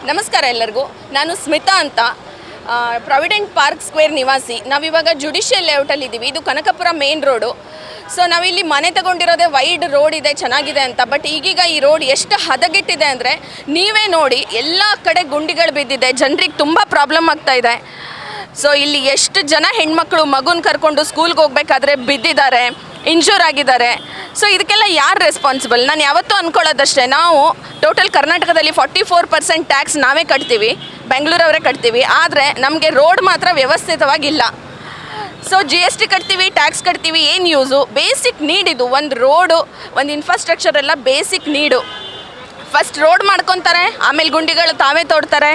ನಮಸ್ಕಾರ ಎಲ್ಲರಿಗೂ. ನಾನು ಸ್ಮಿತಾ ಅಂತ, ಪ್ರಾವಿಡೆಂಟ್ ಪಾರ್ಕ್ ಸ್ಕ್ವೇರ್ ನಿವಾಸಿ. ನಾವಿವಾಗ ಜುಡಿಷಿಯಲ್ ಲೇಔಟಲ್ಲಿ ಇದ್ದೀವಿ. ಇದು ಕನಕಪುರ ಮೇನ್ ರೋಡು. ಸೊ ನಾವಿಲ್ಲಿ ಮನೆ ತಗೊಂಡಿರೋದೇ ವೈಡ್ ರೋಡ್ ಇದೆ, ಚೆನ್ನಾಗಿದೆ ಅಂತ. ಬಟ್ ಈಗೀಗ ಈ ರೋಡ್ ಎಷ್ಟು ಹದಗೆಟ್ಟಿದೆ ಅಂದರೆ ನೀವೇ ನೋಡಿ, ಎಲ್ಲ ಕಡೆ ಗುಂಡಿಗಳು ಬಿದ್ದಿದೆ, ಜನರಿಗೆ ತುಂಬ ಪ್ರಾಬ್ಲಮ್ ಆಗ್ತಾ ಇದೆ. ಸೊ ಇಲ್ಲಿ ಎಷ್ಟು ಜನ ಹೆಣ್ಮಕ್ಳು ಮಗುನ ಕರ್ಕೊಂಡು ಸ್ಕೂಲ್ಗೆ ಹೋಗ್ಬೇಕಾದ್ರೆ ಬಿದ್ದಿದ್ದಾರೆ, ಇಂಜೂರ್ ಆಗಿದ್ದಾರೆ. ಸೊ ಇದಕ್ಕೆಲ್ಲ ಯಾರು ರೆಸ್ಪಾನ್ಸಿಬಲ್? ನಾನು ಯಾವತ್ತೂ ಅಂದ್ಕೊಳ್ಳೋದಷ್ಟೇ, ನಾವು ಟೋಟಲ್ ಕರ್ನಾಟಕದಲ್ಲಿ 44% ಟ್ಯಾಕ್ಸ್ ನಾವೇ ಕಟ್ತೀವಿ, ಬೆಂಗಳೂರವರೇ ಕಟ್ತೀವಿ. ಆದರೆ ನಮಗೆ ರೋಡ್ ಮಾತ್ರ ವ್ಯವಸ್ಥಿತವಾಗಿಲ್ಲ. ಸೊ GST ಕಟ್ತೀವಿ, ಟ್ಯಾಕ್ಸ್ ಕಟ್ತೀವಿ, ಏನು ಯೂಸು? ಬೇಸಿಕ್ ನೀಡ್ ಇದು. ಒಂದು ರೋಡು, ಒಂದು ಇನ್ಫ್ರಾಸ್ಟ್ರಕ್ಚರ್ ಎಲ್ಲ ಬೇಸಿಕ್ ನೀಡು. ಫಸ್ಟ್ ರೋಡ್ ಮಾಡ್ಕೊತಾರೆ, ಆಮೇಲೆ ಗುಂಡಿಗಳು ತಾವೇ ತೋಡ್ತಾರೆ,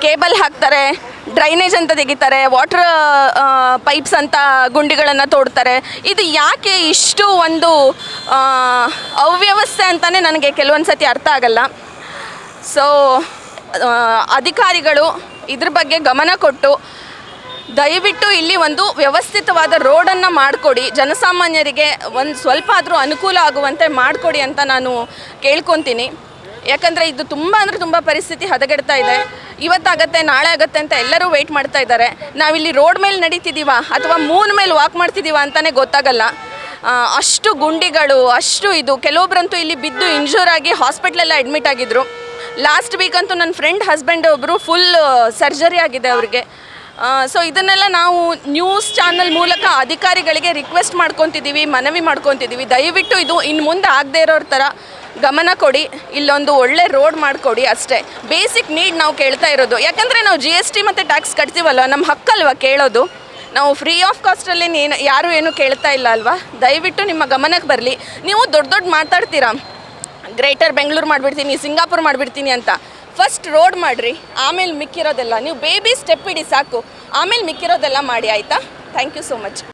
ಕೇಬಲ್ ಹಾಕ್ತಾರೆ, ಡ್ರೈನೇಜ್ ಅಂತ ತೆಗಿತಾರೆ, ವಾಟರ್ ಪೈಪ್ಸ್ ಅಂತ ಗುಂಡಿಗಳನ್ನು ತೋಡ್ತಾರೆ. ಇದು ಯಾಕೆ ಇಷ್ಟು ಒಂದು ಅವ್ಯವಸ್ಥೆ ಅಂತಲೇ ನನಗೆ ಕೆಲವೊಂದು ಸತಿ ಅರ್ಥ ಆಗಲ್ಲ. ಸೊ ಅಧಿಕಾರಿಗಳು ಇದ್ರ ಬಗ್ಗೆ ಗಮನ ಕೊಟ್ಟು ದಯವಿಟ್ಟು ಇಲ್ಲಿ ಒಂದು ವ್ಯವಸ್ಥಿತವಾದ ರೋಡನ್ನು ಮಾಡಿಕೊಡಿ, ಜನಸಾಮಾನ್ಯರಿಗೆ ಒಂದು ಸ್ವಲ್ಪ ಆದರೂ ಅನುಕೂಲ ಆಗುವಂತೆ ಮಾಡಿಕೊಡಿ ಅಂತ ನಾನು ಕೇಳ್ಕೊತೀನಿ. ಯಾಕಂದರೆ ಇದು ತುಂಬ ಅಂದರೆ ತುಂಬ ಪರಿಸ್ಥಿತಿ ಹದಗೆಡ್ತಾ ಇದೆ. ಇವತ್ತಾಗತ್ತೆ, ನಾಳೆ ಆಗುತ್ತೆ ಅಂತ ಎಲ್ಲರೂ ವೆಯ್ಟ್ ಮಾಡ್ತಾ ಇದ್ದಾರೆ. ನಾವಿಲ್ಲಿ ರೋಡ್ ಮೇಲೆ ನಡೀತಿದ್ದೀವ ಅಥವಾ ಮೂನ್ ಮೇಲೆ ವಾಕ್ ಮಾಡ್ತಿದ್ದೀವ ಅಂತಲೇ ಗೊತ್ತಾಗಲ್ಲ. ಅಷ್ಟು ಗುಂಡಿಗಳು, ಅಷ್ಟು ಇದು. ಕೆಲವೊಬ್ಬರಂತೂ ಇಲ್ಲಿ ಬಿದ್ದು ಇಂಜೂರ್ ಆಗಿ ಹಾಸ್ಪಿಟ್ಲೆಲ್ಲ ಅಡ್ಮಿಟ್ ಆಗಿದ್ದರು. ಲಾಸ್ಟ್ ವೀಕ್ ಅಂತೂ ನನ್ನ ಫ್ರೆಂಡ್ ಹಸ್ಬೆಂಡ್ ಒಬ್ಬರು ಫುಲ್ ಸರ್ಜರಿ ಆಗಿದೆ ಅವ್ರಿಗೆ. ಸೊ ಇದನ್ನೆಲ್ಲ ನಾವು ನ್ಯೂಸ್ ಚಾನಲ್ ಮೂಲಕ ಅಧಿಕಾರಿಗಳಿಗೆ ರಿಕ್ವೆಸ್ಟ್ ಮಾಡ್ಕೊತಿದ್ದೀವಿ, ಮನವಿ ಮಾಡ್ಕೊತಿದ್ದೀವಿ. ದಯವಿಟ್ಟು ಇದು ಇನ್ನು ಮುಂದೆ ಆಗದೆ ಇರೋರ ಥರ ಗಮನ ಕೊಡಿ, ಇಲ್ಲೊಂದು ಒಳ್ಳೆ ರೋಡ್ ಮಾಡಿಕೊಡಿ ಅಷ್ಟೇ. ಬೇಸಿಕ್ ನೀಡ್ ನಾವು ಕೇಳ್ತಾ ಇರೋದು. ಯಾಕಂದರೆ ನಾವು GST ಮತ್ತು ಟ್ಯಾಕ್ಸ್ ಕಟ್ತೀವಲ್ವ, ನಮ್ಮ ಹಕ್ಕಲ್ವ ಕೇಳೋದು. ನಾವು ಫ್ರೀ ಆಫ್ ಕಾಸ್ಟಲ್ಲಿ ಯಾರೂ ಏನೂ ಕೇಳ್ತಾ ಇಲ್ಲ ಅಲ್ವಾ. ದಯವಿಟ್ಟು ನಿಮ್ಮ ಗಮನಕ್ಕೆ ಬರಲಿ. ನೀವು ದೊಡ್ಡ ಮಾತಾಡ್ತೀರಾ, ಗ್ರೇಟರ್ ಬೆಂಗಳೂರು ಮಾಡಿಬಿಡ್ತೀನಿ, ಸಿಂಗಾಪುರ್ ಮಾಡಿಬಿಡ್ತೀನಿ ಅಂತ. ಫಸ್ಟ್ ರೋಡ್ ಮಾಡಿರಿ, ಆಮೇಲೆ ಮಿಕ್ಕಿರೋದೆಲ್ಲ ನೀವು ಬೇಬಿ ಸ್ಟೆಪ್ ಇಡಿ ಸಾಕು, ಆಮೇಲೆ ಮಿಕ್ಕಿರೋದೆಲ್ಲ ಮಾಡಿ, ಆಯಿತಾ? Thank you so much.